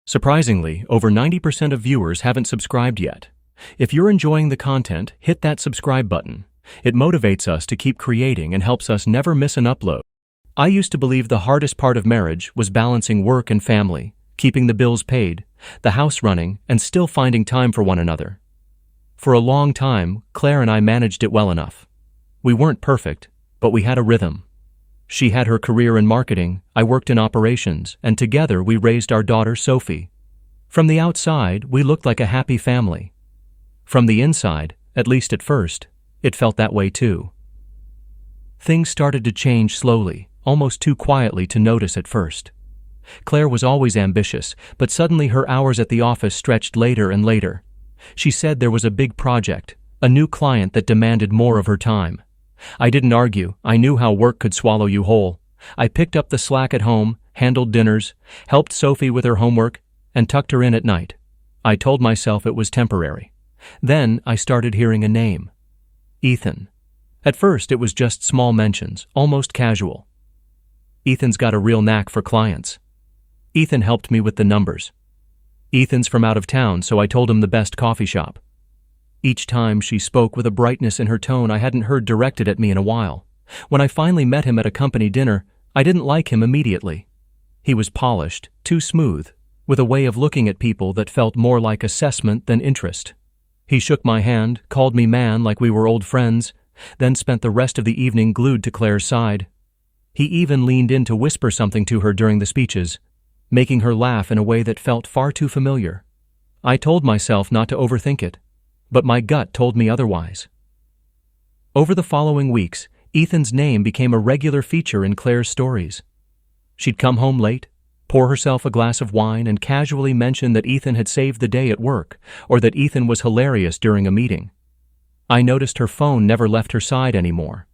Surprisingly, over 90% of viewers haven't subscribed yet. If you're enjoying the content, hit that subscribe button. It motivates us to keep creating and helps us never miss an upload. I used to believe the hardest part of marriage was balancing work and family, keeping the bills paid, the house running, and still finding time for one another. For a long time, Claire and I managed it well enough. We weren't perfect, but we had a rhythm. She had her career in marketing, I worked in operations, and together we raised our daughter Sophie. From the outside, we looked like a happy family. From the inside, at least at first, it felt that way too. Things started to change slowly, almost too quietly to notice at first. Claire was always ambitious, but suddenly her hours at the office stretched later and later. She said there was a big project, a new client that demanded more of her time. I didn't argue. I knew how work could swallow you whole. I picked up the slack at home, handled dinners, helped Sophie with her homework, and tucked her in at night. I told myself it was temporary. Then I started hearing a name. Ethan. At first it was just small mentions, almost casual. Ethan's got a real knack for clients. Ethan helped me with the numbers. Ethan's from out of town, so I told him the best coffee shop. Each time she spoke with a brightness in her tone I hadn't heard directed at me in a while. When I finally met him at a company dinner, I didn't like him immediately. He was polished, too smooth, with a way of looking at people that felt more like assessment than interest. He shook my hand, called me man like we were old friends, then spent the rest of the evening glued to Claire's side. He even leaned in to whisper something to her during the speeches, making her laugh in a way that felt far too familiar. I told myself not to overthink it, but my gut told me otherwise. Over the following weeks, Ethan's name became a regular feature in Claire's stories. She'd come home late, pour herself a glass of wine, and casually mention that Ethan had saved the day at work, or that Ethan was hilarious during a meeting. I noticed her phone never left her side anymore.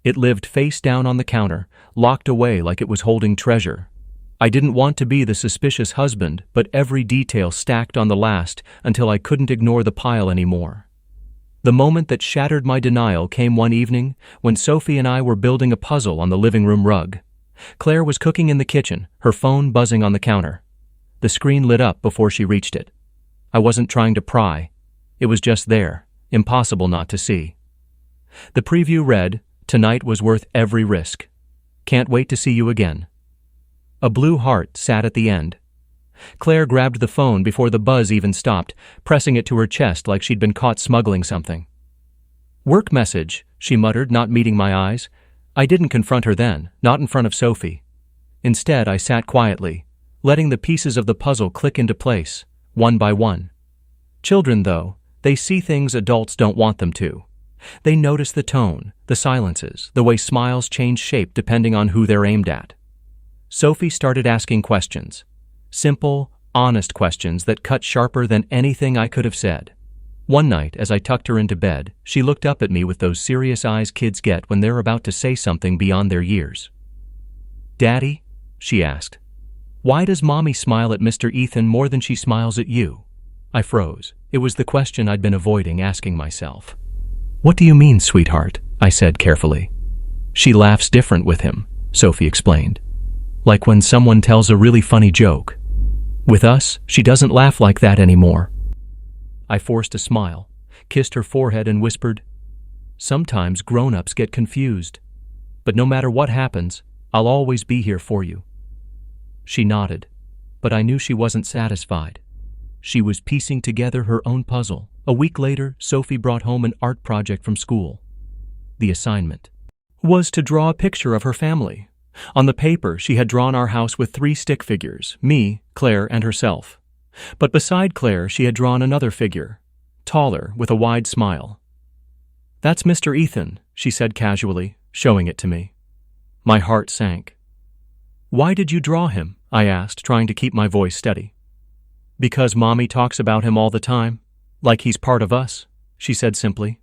It lived face down on the counter, locked away like it was holding treasure. I didn't want to be the suspicious husband, but every detail stacked on the last until I couldn't ignore the pile anymore. The moment that shattered my denial came one evening when Sophie and I were building a puzzle on the living room rug. Claire was cooking in the kitchen, her phone buzzing on the counter. The screen lit up before she reached it. I wasn't trying to pry. It was just there, impossible not to see. The preview read, "Tonight was worth every risk. Can't wait to see you again." A blue heart sat at the end. Claire grabbed the phone before the buzz even stopped, pressing it to her chest like she'd been caught smuggling something. "Work message," she muttered, not meeting my eyes. I didn't confront her then, not in front of Sophie. Instead, I sat quietly, letting the pieces of the puzzle click into place, one by one. Children, though, they see things adults don't want them to. They notice the tone, the silences, the way smiles change shape depending on who they're aimed at. Sophie started asking questions. Simple, honest questions that cut sharper than anything I could have said. One night, as I tucked her into bed, she looked up at me with those serious eyes kids get when they're about to say something beyond their years. "Daddy," she asked, "why does Mommy smile at Mr. Ethan more than she smiles at you?" I froze. It was the question I'd been avoiding asking myself. "What do you mean, sweetheart?" I said carefully. "She laughs different with him," Sophie explained. "Like when someone tells a really funny joke. With us, she doesn't laugh like that anymore." I forced a smile, kissed her forehead and whispered, "Sometimes grown-ups get confused, but no matter what happens, I'll always be here for you." She nodded, but I knew she wasn't satisfied. She was piecing together her own puzzle. A week later, Sophie brought home an art project from school. The assignment was to draw a picture of her family. On the paper, she had drawn our house with 3 stick figures, me, Claire, and herself. But beside Claire, she had drawn another figure, taller, with a wide smile. "That's Mr. Ethan," she said casually, showing it to me. My heart sank. "Why did you draw him?" I asked, trying to keep my voice steady. "Because Mommy talks about him all the time, like he's part of us," she said simply.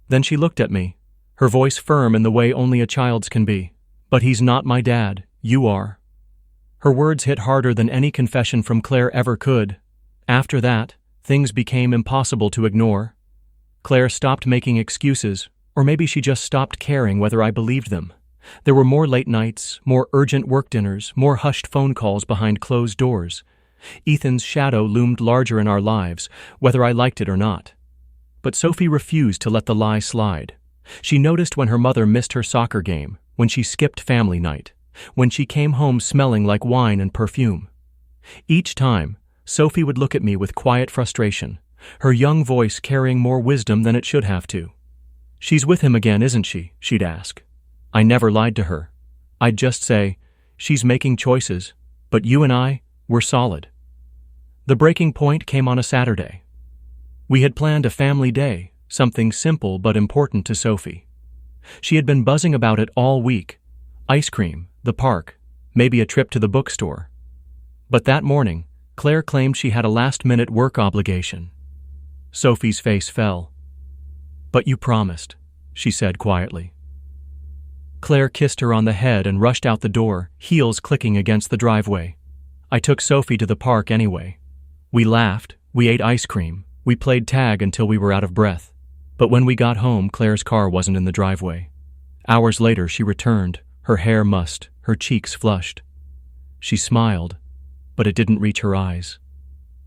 Then she looked at me, her voice firm in the way only a child's can be. "But he's not my dad, you are." Her words hit harder than any confession from Claire ever could. After that, things became impossible to ignore. Claire stopped making excuses, or maybe she just stopped caring whether I believed them. There were more late nights, more urgent work dinners, more hushed phone calls behind closed doors. Ethan's shadow loomed larger in our lives, whether I liked it or not. But Sophie refused to let the lie slide. She noticed when her mother missed her soccer game, when she skipped family night, when she came home smelling like wine and perfume. Each time, Sophie would look at me with quiet frustration, her young voice carrying more wisdom than it should have to. "She's with him again, isn't she?" she'd ask. I never lied to her. I'd just say, "She's making choices, but you and I, we're solid." The breaking point came on a Saturday. We had planned a family day, something simple but important to Sophie. She had been buzzing about it all week. Ice cream, the park, maybe a trip to the bookstore. But that morning, Claire claimed she had a last-minute work obligation. Sophie's face fell. "But you promised," she said quietly. Claire kissed her on the head and rushed out the door, heels clicking against the driveway. I took Sophie to the park anyway. We laughed, we ate ice cream, we played tag until we were out of breath. But when we got home, Claire's car wasn't in the driveway. Hours later, she returned, her hair mussed, her cheeks flushed. She smiled, but it didn't reach her eyes.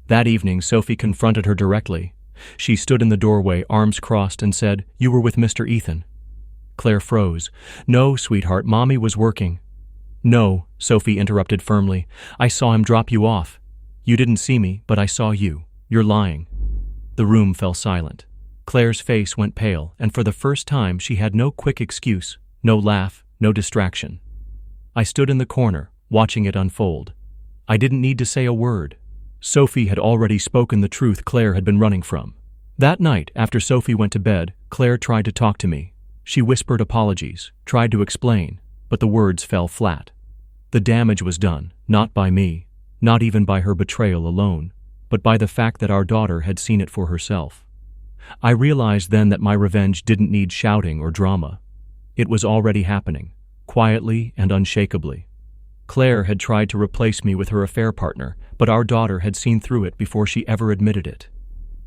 That evening, Sophie confronted her directly. She stood in the doorway, arms crossed, and said, "You were with Mr. Ethan." Claire froze. "No, sweetheart, Mommy was working." "No," Sophie interrupted firmly. "I saw him drop you off. You didn't see me, but I saw you. You're lying." The room fell silent. Claire's face went pale, and for the first time she had no quick excuse, no laugh, no distraction. I stood in the corner, watching it unfold. I didn't need to say a word. Sophie had already spoken the truth Claire had been running from. That night, after Sophie went to bed, Claire tried to talk to me. She whispered apologies, tried to explain, but the words fell flat. The damage was done, not by me, not even by her betrayal alone, but by the fact that our daughter had seen it for herself. I realized then that my revenge didn't need shouting or drama. It was already happening, quietly and unshakably. Claire had tried to replace me with her affair partner, but our daughter had seen through it before she ever admitted it.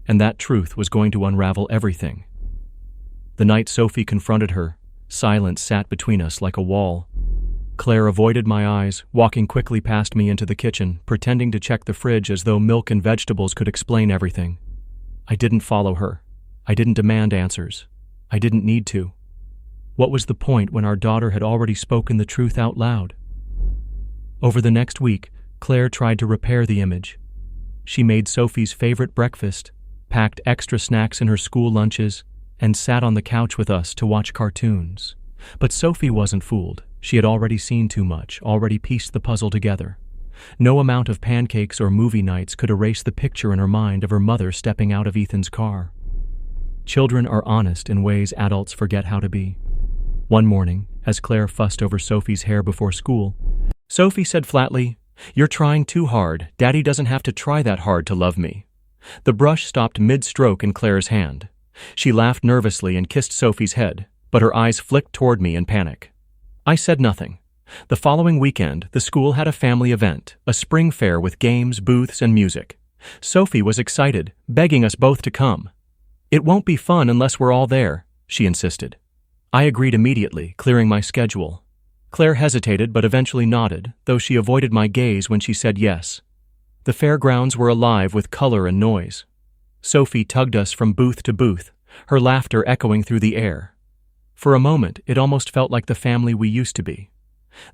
And that truth was going to unravel everything. The night Sophie confronted her, silence sat between us like a wall. Claire avoided my eyes, walking quickly past me into the kitchen, pretending to check the fridge as though milk and vegetables could explain everything. I didn't follow her. I didn't demand answers. I didn't need to. What was the point when our daughter had already spoken the truth out loud? Over the next week, Claire tried to repair the image. She made Sophie's favorite breakfast, packed extra snacks in her school lunches, and sat on the couch with us to watch cartoons. But Sophie wasn't fooled. She had already seen too much, already pieced the puzzle together. No amount of pancakes or movie nights could erase the picture in her mind of her mother stepping out of Ethan's car. Children are honest in ways adults forget how to be. One morning, as Claire fussed over Sophie's hair before school, Sophie said flatly, "You're trying too hard. Daddy doesn't have to try that hard to love me." The brush stopped mid-stroke in Claire's hand. She laughed nervously and kissed Sophie's head, but her eyes flicked toward me in panic. I said nothing. The following weekend, the school had a family event, a spring fair with games, booths, and music. Sophie was excited, begging us both to come. "It won't be fun unless we're all there," she insisted. I agreed immediately, clearing my schedule. Claire hesitated but eventually nodded, though she avoided my gaze when she said yes. The fairgrounds were alive with color and noise. Sophie tugged us from booth to booth, her laughter echoing through the air. For a moment, it almost felt like the family we used to be.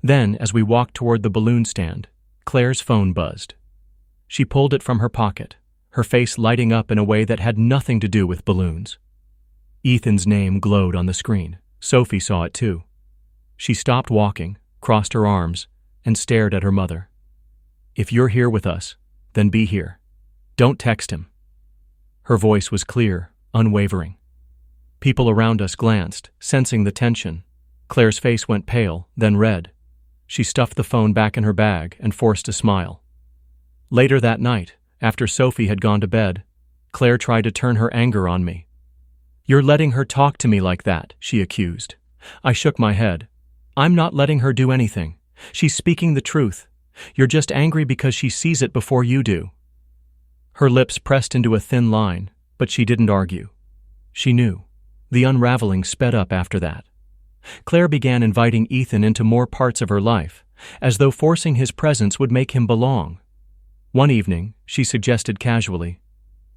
Then, as we walked toward the balloon stand, Claire's phone buzzed. She pulled it from her pocket, her face lighting up in a way that had nothing to do with balloons. Ethan's name glowed on the screen. Sophie saw it too. She stopped walking, crossed her arms, and stared at her mother. "If you're here with us, then be here. Don't text him." Her voice was clear, unwavering. People around us glanced, sensing the tension. Claire's face went pale, then red. She stuffed the phone back in her bag and forced a smile. Later that night, after Sophie had gone to bed, Claire tried to turn her anger on me. "You're letting her talk to me like that," she accused. I shook my head. "I'm not letting her do anything. She's speaking the truth. You're just angry because she sees it before you do." Her lips pressed into a thin line, but she didn't argue. She knew. The unraveling sped up after that. Claire began inviting Ethan into more parts of her life, as though forcing his presence would make him belong. One evening, she suggested casually,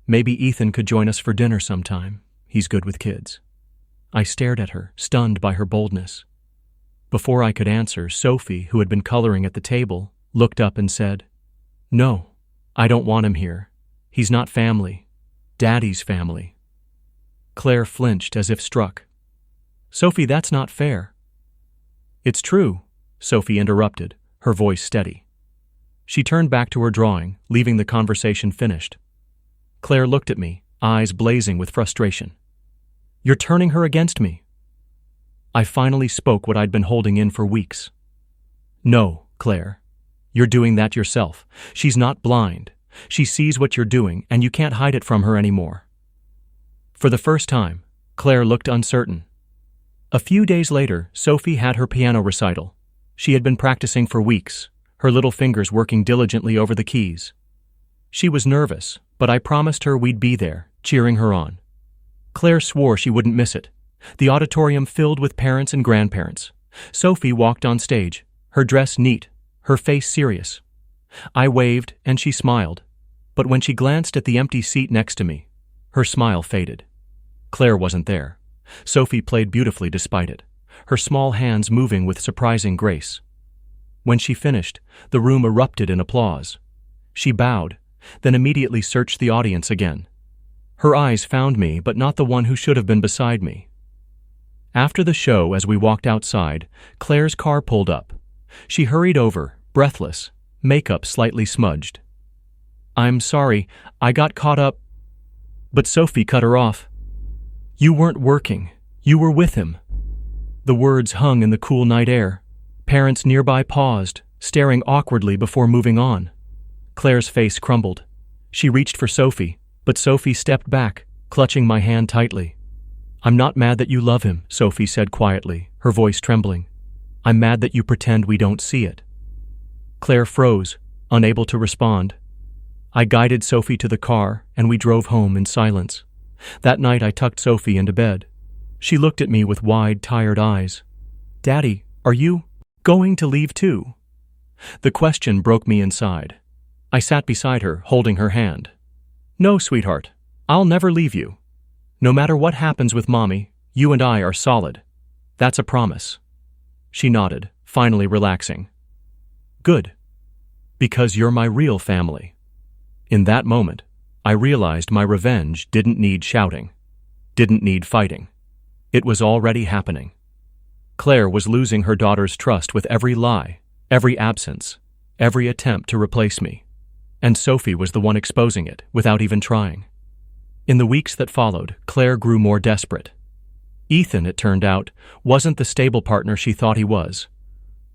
"Maybe Ethan could join us for dinner sometime. He's good with kids." I stared at her, stunned by her boldness. Before I could answer, Sophie, who had been coloring at the table, looked up and said, "No, I don't want him here. He's not family. Daddy's family." Claire flinched as if struck. "Sophie, that's not fair." "It's true," Sophie interrupted, her voice steady. She turned back to her drawing, leaving the conversation finished. Claire looked at me, eyes blazing with frustration. "You're turning her against me." I finally spoke what I'd been holding in for weeks. "No, Claire. You're doing that yourself. She's not blind. She sees what you're doing, and you can't hide it from her anymore." For the first time, Claire looked uncertain. A few days later, Sophie had her piano recital. She had been practicing for weeks, her little fingers working diligently over the keys. She was nervous, but I promised her we'd be there, cheering her on. Claire swore she wouldn't miss it. The auditorium filled with parents and grandparents. Sophie walked on stage, her dress neat, her face serious. I waved and she smiled, but when she glanced at the empty seat next to me, her smile faded. Claire wasn't there. Sophie played beautifully despite it, her small hands moving with surprising grace. When she finished, the room erupted in applause. She bowed, then immediately searched the audience again. Her eyes found me, but not the one who should have been beside me. After the show, as we walked outside, Claire's car pulled up. She hurried over, breathless, makeup slightly smudged. "I'm sorry, I got caught up." But Sophie cut her off. "You weren't working. You were with him." The words hung in the cool night air. Parents nearby paused, staring awkwardly before moving on. Claire's face crumbled. She reached for Sophie, but Sophie stepped back, clutching my hand tightly. "I'm not mad that you love him," Sophie said quietly, her voice trembling. "I'm mad that you pretend we don't see it." Claire froze, unable to respond. I guided Sophie to the car, and we drove home in silence. That night I tucked Sophie into bed. She looked at me with wide, tired eyes. "Daddy, are you going to leave too?" The question broke me inside. I sat beside her, holding her hand. "No, sweetheart, I'll never leave you. No matter what happens with Mommy, you and I are solid. That's a promise." She nodded, finally relaxing. "Good. Because you're my real family." In that moment, I realized my revenge didn't need shouting, didn't need fighting. It was already happening. Claire was losing her daughter's trust with every lie, every absence, every attempt to replace me. And Sophie was the one exposing it, without even trying. In the weeks that followed, Claire grew more desperate. Ethan, it turned out, wasn't the stable partner she thought he was.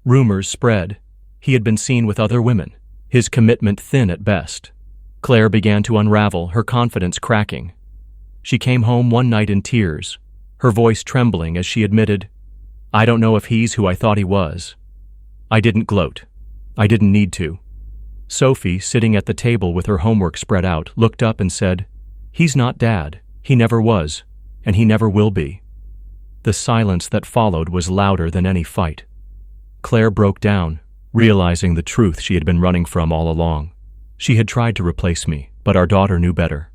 Rumors spread. He had been seen with other women, his commitment thin at best. Claire began to unravel, her confidence cracking. She came home one night in tears, her voice trembling as she admitted, "I don't know if he's who I thought he was." I didn't gloat. I didn't need to. Sophie, sitting at the table with her homework spread out, looked up and said, "He's not Dad. He never was, and he never will be." The silence that followed was louder than any fight. Claire broke down, realizing the truth she had been running from all along. She had tried to replace me, but our daughter knew better.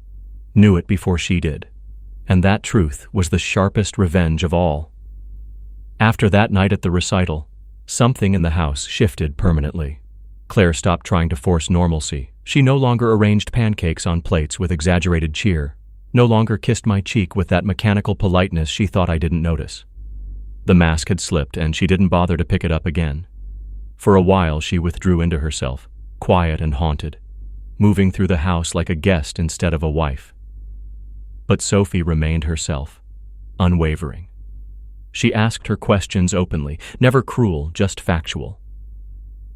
Knew it before she did. And that truth was the sharpest revenge of all. After that night at the recital, something in the house shifted permanently. Claire stopped trying to force normalcy. She no longer arranged pancakes on plates with exaggerated cheer, no longer kissed my cheek with that mechanical politeness she thought I didn't notice. The mask had slipped, and she didn't bother to pick it up again. For a while she withdrew into herself, quiet and haunted, moving through the house like a guest instead of a wife. But Sophie remained herself, unwavering. She asked her questions openly, never cruel, just factual.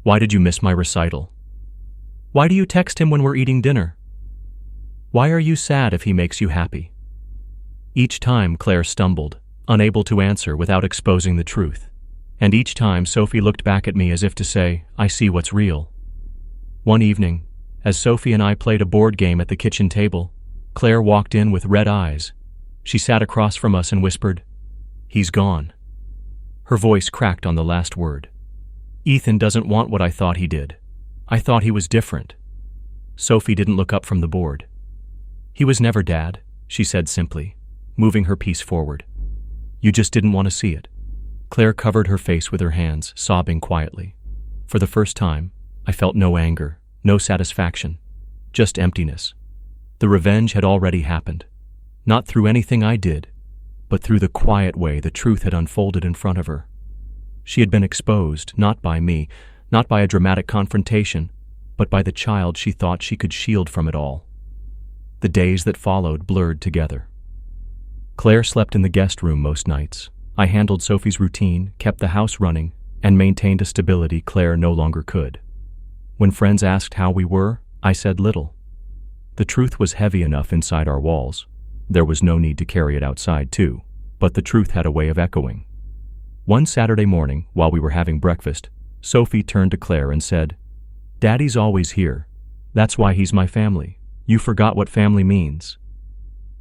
"Why did you miss my recital? Why do you text him when we're eating dinner? Why are you sad if he makes you happy?" Each time Claire stumbled, unable to answer without exposing the truth. And each time Sophie looked back at me as if to say, "I see what's real." One evening, as Sophie and I played a board game at the kitchen table, Claire walked in with red eyes. She sat across from us and whispered, "He's gone." Her voice cracked on the last word. "Ethan doesn't want what I thought he did. I thought he was different." Sophie didn't look up from the board. "He was never Dad," she said simply, moving her piece forward. "You just didn't want to see it." Claire covered her face with her hands, sobbing quietly. For the first time, I felt no anger, no satisfaction, just emptiness. The revenge had already happened. Not through anything I did, but through the quiet way the truth had unfolded in front of her. She had been exposed, not by me, not by a dramatic confrontation, but by the child she thought she could shield from it all. The days that followed blurred together. Claire slept in the guest room most nights. I handled Sophie's routine, kept the house running, and maintained a stability Claire no longer could. When friends asked how we were, I said little. The truth was heavy enough inside our walls. There was no need to carry it outside, too, but the truth had a way of echoing. One Saturday morning, while we were having breakfast, Sophie turned to Claire and said, "Daddy's always here. That's why he's my family. You forgot what family means."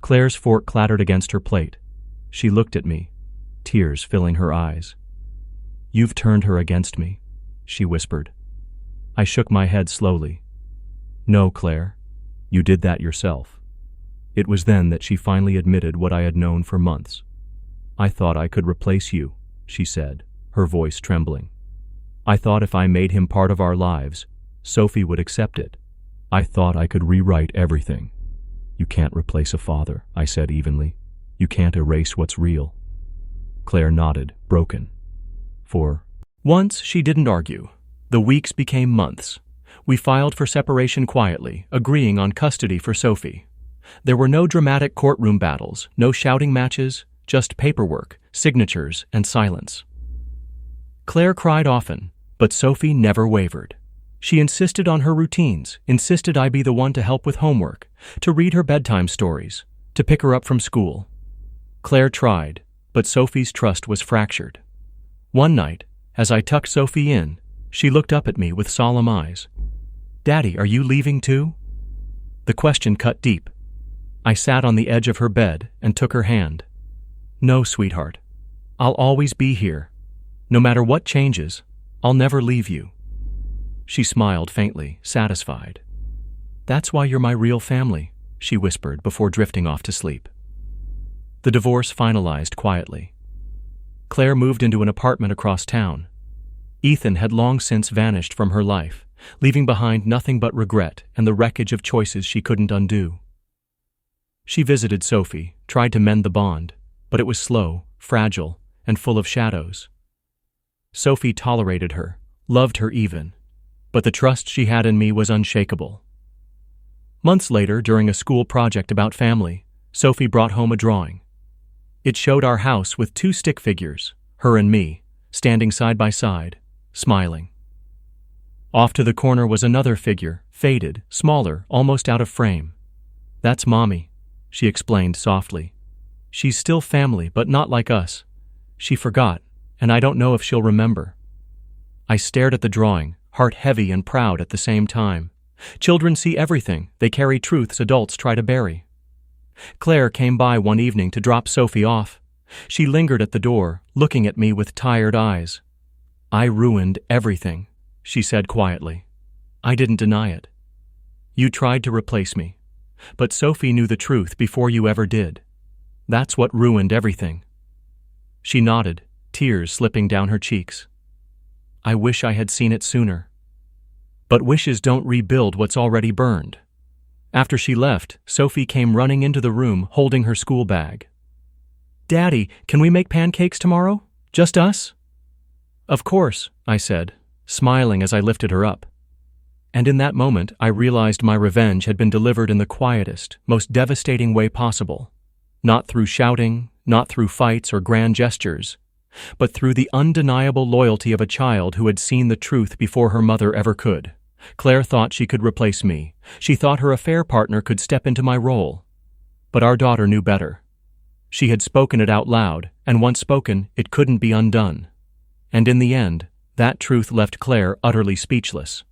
Claire's fork clattered against her plate. She looked at me, tears filling her eyes. "You've turned her against me," she whispered. I shook my head slowly. "No, Claire, you did that yourself." It was then that she finally admitted what I had known for months. "I thought I could replace you," she said, her voice trembling. "I thought if I made him part of our lives, Sophie would accept it. I thought I could rewrite everything." "You can't replace a father," I said evenly. "You can't erase what's real." Claire nodded, broken. For once, she didn't argue. The weeks became months. We filed for separation quietly, agreeing on custody for Sophie. There were no dramatic courtroom battles, no shouting matches, just paperwork, signatures, and silence. Claire cried often, but Sophie never wavered. She insisted on her routines, insisted I be the one to help with homework, to read her bedtime stories, to pick her up from school. Claire tried, but Sophie's trust was fractured. One night, as I tucked Sophie in, she looked up at me with solemn eyes. "Daddy, are you leaving too?" The question cut deep. I sat on the edge of her bed and took her hand. "No, sweetheart. I'll always be here. No matter what changes, I'll never leave you." She smiled faintly, satisfied. "That's why you're my real family," she whispered before drifting off to sleep. The divorce finalized quietly. Claire moved into an apartment across town. Ethan had long since vanished from her life, leaving behind nothing but regret and the wreckage of choices she couldn't undo. She visited Sophie, tried to mend the bond, but it was slow, fragile, and full of shadows. Sophie tolerated her, loved her even, but the trust she had in me was unshakable. Months later, during a school project about family, Sophie brought home a drawing. It showed our house with two stick figures, her and me, standing side by side, smiling. Off to the corner was another figure, faded, smaller, almost out of frame. "That's Mommy," she explained softly. "She's still family, but not like us. She forgot, and I don't know if she'll remember." I stared at the drawing, heart heavy and proud at the same time. Children see everything. They carry truths adults try to bury. Claire came by one evening to drop Sophie off. She lingered at the door, looking at me with tired eyes. "I ruined everything," she said quietly. I didn't deny it. "You tried to replace me, but Sophie knew the truth before you ever did. That's what ruined everything." She nodded, tears slipping down her cheeks. I wish I had seen it sooner. But wishes don't rebuild what's already burned. After she left, Sophie came running into the room holding her school bag. "Daddy, can we make pancakes tomorrow? Just us?" "Of course," I said, smiling as I lifted her up. And in that moment, I realized my revenge had been delivered in the quietest, most devastating way possible. Not through shouting, not through fights or grand gestures, but through the undeniable loyalty of a child who had seen the truth before her mother ever could. Claire thought she could replace me. She thought her affair partner could step into my role. But our daughter knew better. She had spoken it out loud, and once spoken, it couldn't be undone. And in the end, that truth left Claire utterly speechless.